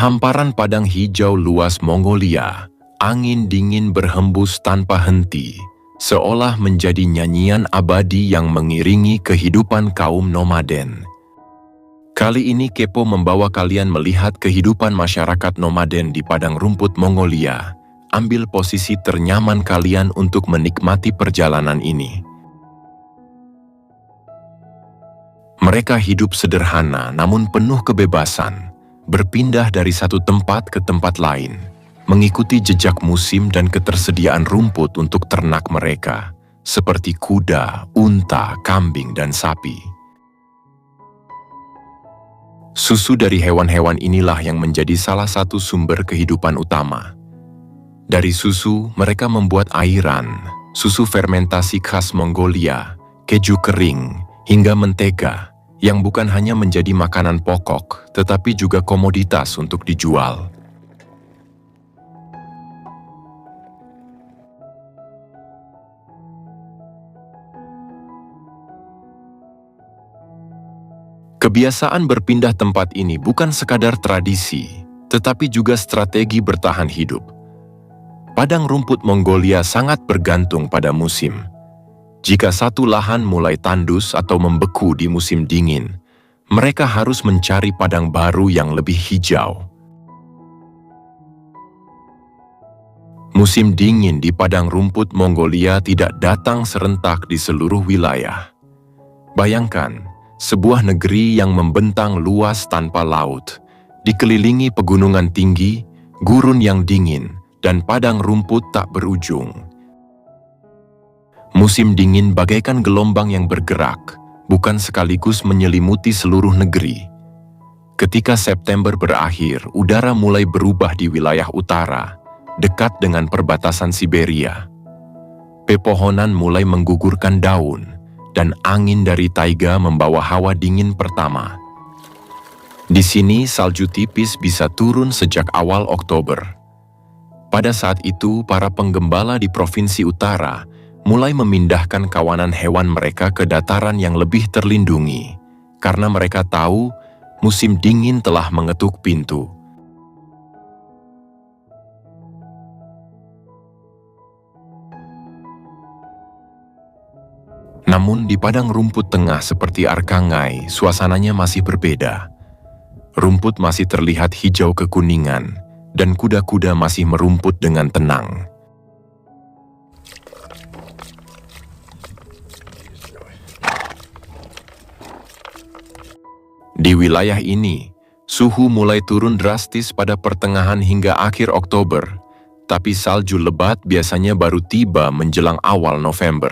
hamparan padang hijau luas Mongolia, angin dingin berhembus tanpa henti, seolah menjadi nyanyian abadi yang mengiringi kehidupan kaum nomaden. Kali ini Kepo membawa kalian melihat kehidupan masyarakat nomaden di padang rumput Mongolia. Ambil posisi ternyaman kalian untuk menikmati perjalanan ini. Mereka hidup sederhana namun penuh kebebasan, berpindah dari satu tempat ke tempat lain, mengikuti jejak musim dan ketersediaan rumput untuk ternak mereka, seperti kuda, unta, kambing, dan sapi. Susu dari hewan-hewan inilah yang menjadi salah satu sumber kehidupan utama. Dari susu, mereka membuat airan, susu fermentasi khas Mongolia, keju kering, hingga mentega, yang bukan hanya menjadi makanan pokok, tetapi juga komoditas untuk dijual. Kebiasaan berpindah tempat ini bukan sekadar tradisi, tetapi juga strategi bertahan hidup. Padang rumput Mongolia sangat bergantung pada musim. Jika satu lahan mulai tandus atau membeku di musim dingin, mereka harus mencari padang baru yang lebih hijau. Musim dingin di padang rumput Mongolia tidak datang serentak di seluruh wilayah. Bayangkan, sebuah negeri yang membentang luas tanpa laut, dikelilingi pegunungan tinggi, gurun yang dingin, dan padang rumput tak berujung. Musim dingin bagaikan gelombang yang bergerak, bukan sekaligus menyelimuti seluruh negeri. Ketika September berakhir, udara mulai berubah di wilayah utara, dekat dengan perbatasan Siberia. Pepohonan mulai menggugurkan daun, dan angin dari taiga membawa hawa dingin pertama. Di sini, salju tipis bisa turun sejak awal Oktober. Pada saat itu, para penggembala di Provinsi Utara mulai memindahkan kawanan hewan mereka ke dataran yang lebih terlindungi, karena mereka tahu musim dingin telah mengetuk pintu. Namun di padang rumput tengah seperti Arkhangai, suasananya masih berbeda. Rumput masih terlihat hijau kekuningan, dan kuda-kuda masih merumput dengan tenang. Di wilayah ini, suhu mulai turun drastis pada pertengahan hingga akhir Oktober, tapi salju lebat biasanya baru tiba menjelang awal November.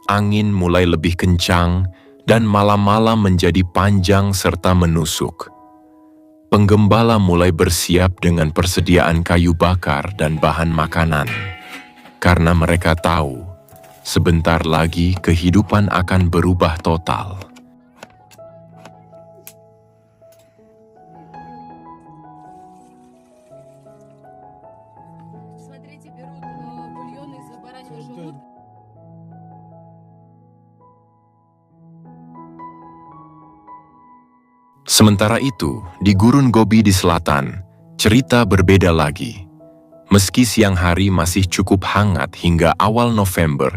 Angin mulai lebih kencang dan malam-malam menjadi panjang serta menusuk. Penggembala mulai bersiap dengan persediaan kayu bakar dan bahan makanan, karena mereka tahu sebentar lagi kehidupan akan berubah total. Sementara itu, di Gurun Gobi di selatan, cerita berbeda lagi. Meski siang hari masih cukup hangat hingga awal November,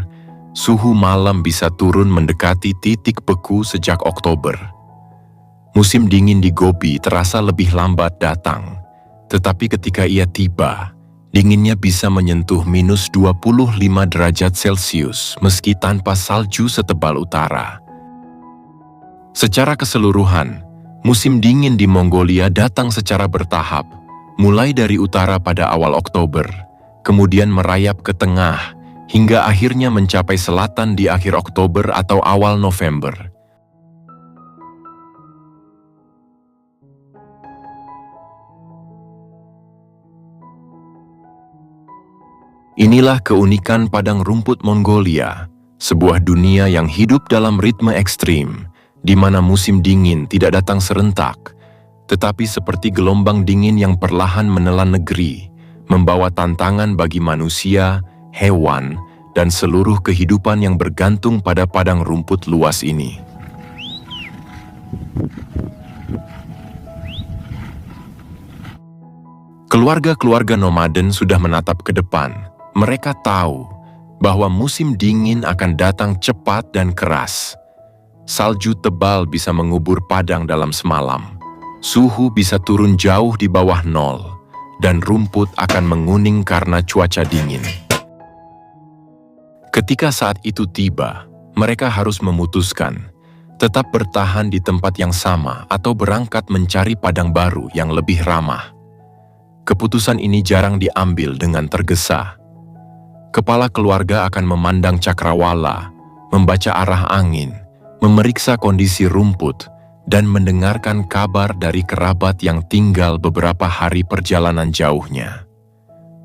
suhu malam bisa turun mendekati titik beku sejak Oktober. Musim dingin di Gobi terasa lebih lambat datang, tetapi ketika ia tiba, dinginnya bisa menyentuh minus 25 derajat Celcius meski tanpa salju setebal utara. Secara keseluruhan, musim dingin di Mongolia datang secara bertahap, mulai dari utara pada awal Oktober, kemudian merayap ke tengah, hingga akhirnya mencapai selatan di akhir Oktober atau awal November. Inilah keunikan padang rumput Mongolia, sebuah dunia yang hidup dalam ritme ekstrim, di mana musim dingin tidak datang serentak, tetapi seperti gelombang dingin yang perlahan menelan negeri, membawa tantangan bagi manusia, hewan, dan seluruh kehidupan yang bergantung pada padang rumput luas ini. Keluarga-keluarga nomaden sudah menatap ke depan. Mereka tahu bahwa musim dingin akan datang cepat dan keras. Salju tebal bisa mengubur padang dalam semalam. Suhu bisa turun jauh di bawah nol, dan rumput akan menguning karena cuaca dingin. Ketika saat itu tiba, mereka harus memutuskan tetap bertahan di tempat yang sama atau berangkat mencari padang baru yang lebih ramah. Keputusan ini jarang diambil dengan tergesa. Kepala keluarga akan memandang cakrawala, membaca arah angin, memeriksa kondisi rumput, dan mendengarkan kabar dari kerabat yang tinggal beberapa hari perjalanan jauhnya.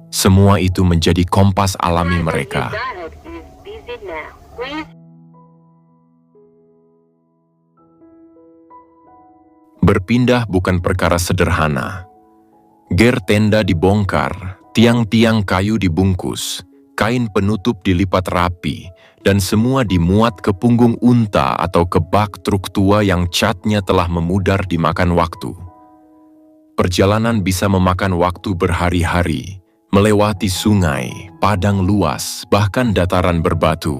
Semua itu menjadi kompas alami mereka. Berpindah bukan perkara sederhana. Ger tenda dibongkar, tiang-tiang kayu dibungkus, kain penutup dilipat rapi, dan semua dimuat ke punggung unta atau ke bak truk tua yang catnya telah memudar dimakan waktu. Perjalanan bisa memakan waktu berhari-hari, melewati sungai, padang luas, bahkan dataran berbatu.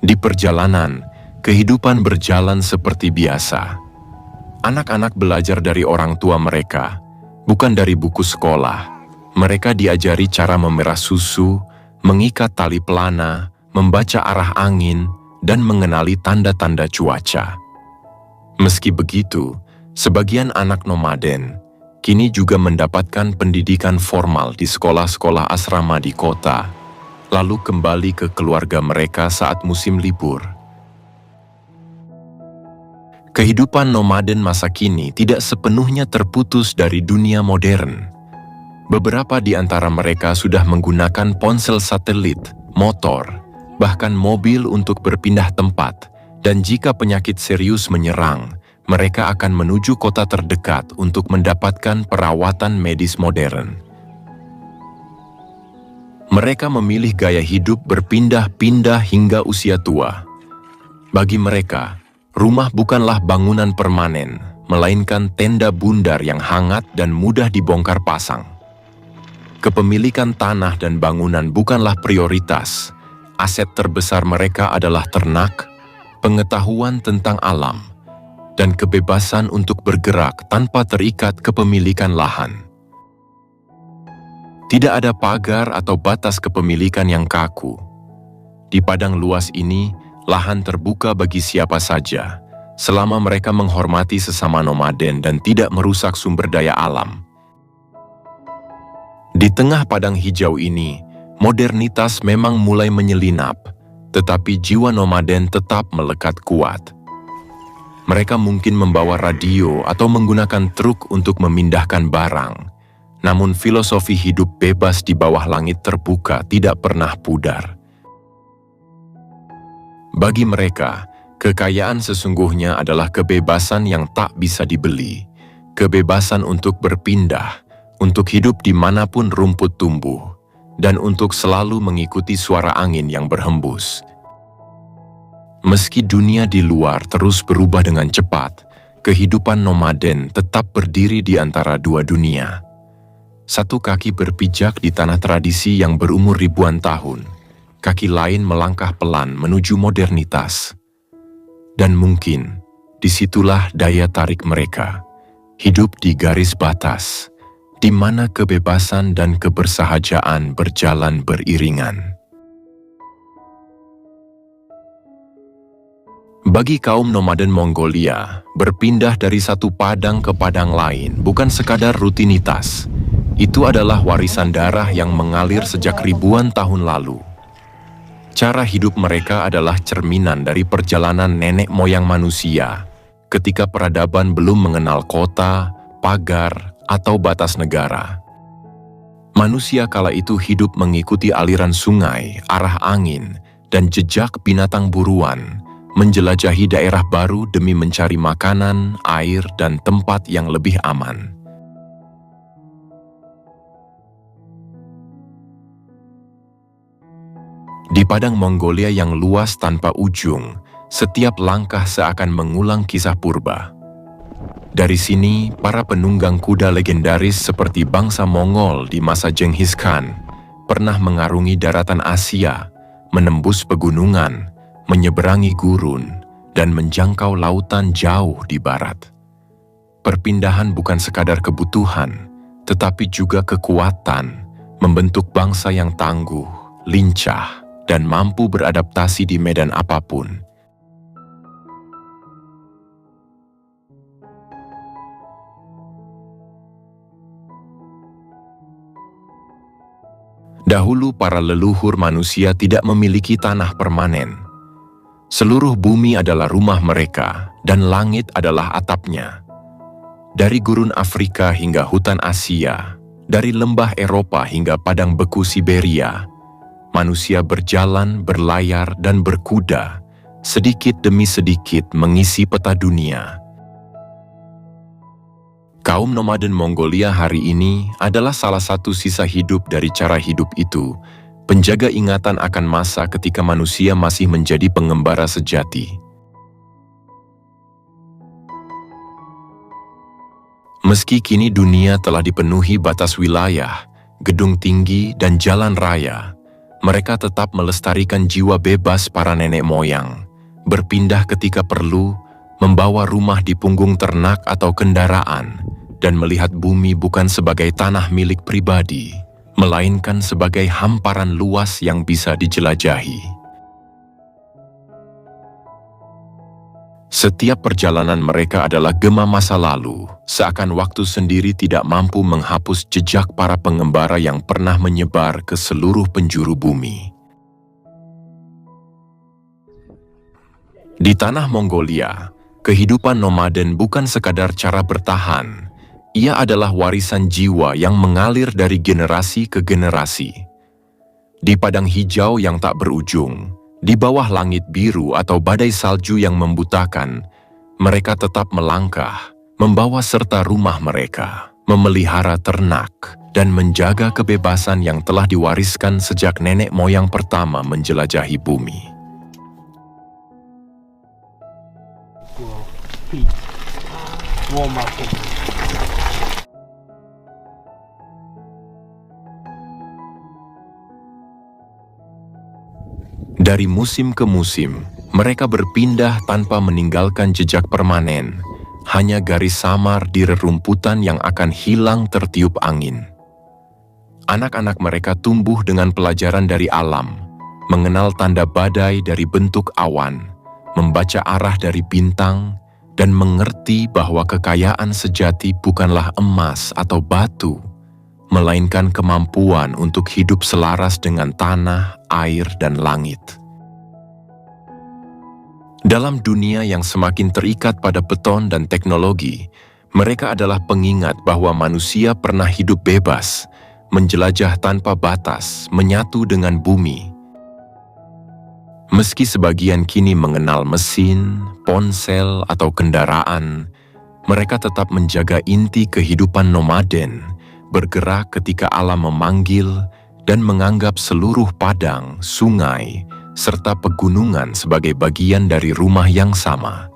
Di perjalanan, kehidupan berjalan seperti biasa. Anak-anak belajar dari orang tua mereka, bukan dari buku sekolah. Mereka diajari cara memerah susu, mengikat tali pelana, membaca arah angin, dan mengenali tanda-tanda cuaca. Meski begitu, sebagian anak nomaden kini juga mendapatkan pendidikan formal di sekolah-sekolah asrama di kota, lalu kembali ke keluarga mereka saat musim libur. Kehidupan nomaden masa kini tidak sepenuhnya terputus dari dunia modern. Beberapa di antara mereka sudah menggunakan ponsel satelit, motor, bahkan mobil untuk berpindah tempat, dan jika penyakit serius menyerang, mereka akan menuju kota terdekat untuk mendapatkan perawatan medis modern. Mereka memilih gaya hidup berpindah-pindah hingga usia tua. Bagi mereka, rumah bukanlah bangunan permanen, melainkan tenda bundar yang hangat dan mudah dibongkar pasang. Kepemilikan tanah dan bangunan bukanlah prioritas. Aset terbesar mereka adalah ternak, pengetahuan tentang alam, dan kebebasan untuk bergerak tanpa terikat kepemilikan lahan. Tidak ada pagar atau batas kepemilikan yang kaku. Di padang luas ini, lahan terbuka bagi siapa saja, selama mereka menghormati sesama nomaden dan tidak merusak sumber daya alam. Di tengah padang hijau ini, modernitas memang mulai menyelinap, tetapi jiwa nomaden tetap melekat kuat. Mereka mungkin membawa radio atau menggunakan truk untuk memindahkan barang, namun filosofi hidup bebas di bawah langit terbuka tidak pernah pudar. Bagi mereka, kekayaan sesungguhnya adalah kebebasan yang tak bisa dibeli, kebebasan untuk berpindah, untuk hidup dimanapun rumput tumbuh, dan untuk selalu mengikuti suara angin yang berhembus. Meski dunia di luar terus berubah dengan cepat, kehidupan nomaden tetap berdiri di antara dua dunia. Satu kaki berpijak di tanah tradisi yang berumur ribuan tahun, kaki lain melangkah pelan menuju modernitas. Dan mungkin, disitulah daya tarik mereka, hidup di garis batas, di mana kebebasan dan kebersahajaan berjalan beriringan. Bagi kaum nomaden Mongolia, berpindah dari satu padang ke padang lain bukan sekadar rutinitas. Itu adalah warisan darah yang mengalir sejak ribuan tahun lalu. Cara hidup mereka adalah cerminan dari perjalanan nenek moyang manusia, ketika peradaban belum mengenal kota, pagar, atau batas negara. Manusia kala itu hidup mengikuti aliran sungai, arah angin, dan jejak binatang buruan, menjelajahi daerah baru demi mencari makanan, air, dan tempat yang lebih aman. Di padang Mongolia yang luas tanpa ujung, setiap langkah seakan mengulang kisah purba. Dari sini, para penunggang kuda legendaris seperti bangsa Mongol di masa Genghis Khan pernah mengarungi daratan Asia, menembus pegunungan, menyeberangi gurun, dan menjangkau lautan jauh di barat. Perpindahan bukan sekadar kebutuhan, tetapi juga kekuatan, membentuk bangsa yang tangguh, lincah, dan mampu beradaptasi di medan apapun. Dahulu para leluhur manusia tidak memiliki tanah permanen. Seluruh bumi adalah rumah mereka, dan langit adalah atapnya. Dari gurun Afrika hingga hutan Asia, dari lembah Eropa hingga padang beku Siberia, manusia berjalan, berlayar, dan berkuda, sedikit demi sedikit mengisi peta dunia. Kaum nomaden Mongolia hari ini adalah salah satu sisa hidup dari cara hidup itu, penjaga ingatan akan masa ketika manusia masih menjadi pengembara sejati. Meski kini dunia telah dipenuhi batas wilayah, gedung tinggi, dan jalan raya, mereka tetap melestarikan jiwa bebas para nenek moyang, berpindah ketika perlu, membawa rumah di punggung ternak atau kendaraan, dan melihat bumi bukan sebagai tanah milik pribadi, melainkan sebagai hamparan luas yang bisa dijelajahi. Setiap perjalanan mereka adalah gema masa lalu, seakan waktu sendiri tidak mampu menghapus jejak para pengembara yang pernah menyebar ke seluruh penjuru bumi. Di tanah Mongolia, kehidupan nomaden bukan sekadar cara bertahan, ia adalah warisan jiwa yang mengalir dari generasi ke generasi. Di padang hijau yang tak berujung, di bawah langit biru atau badai salju yang membutakan, mereka tetap melangkah, membawa serta rumah mereka, memelihara ternak, dan menjaga kebebasan yang telah diwariskan sejak nenek moyang pertama menjelajahi bumi. Dari musim ke musim, mereka berpindah tanpa meninggalkan jejak permanen, hanya garis samar di rerumputan yang akan hilang tertiup angin. Anak-anak mereka tumbuh dengan pelajaran dari alam, mengenal tanda badai dari bentuk awan, membaca arah dari bintang, dan mengerti bahwa kekayaan sejati bukanlah emas atau batu, melainkan kemampuan untuk hidup selaras dengan tanah, air, dan langit. Dalam dunia yang semakin terikat pada beton dan teknologi, mereka adalah pengingat bahwa manusia pernah hidup bebas, menjelajah tanpa batas, menyatu dengan bumi. Meski sebagian kini mengenal mesin, ponsel, atau kendaraan, mereka tetap menjaga inti kehidupan nomaden, bergerak ketika alam memanggil, dan menganggap seluruh padang, sungai, serta pegunungan sebagai bagian dari rumah yang sama.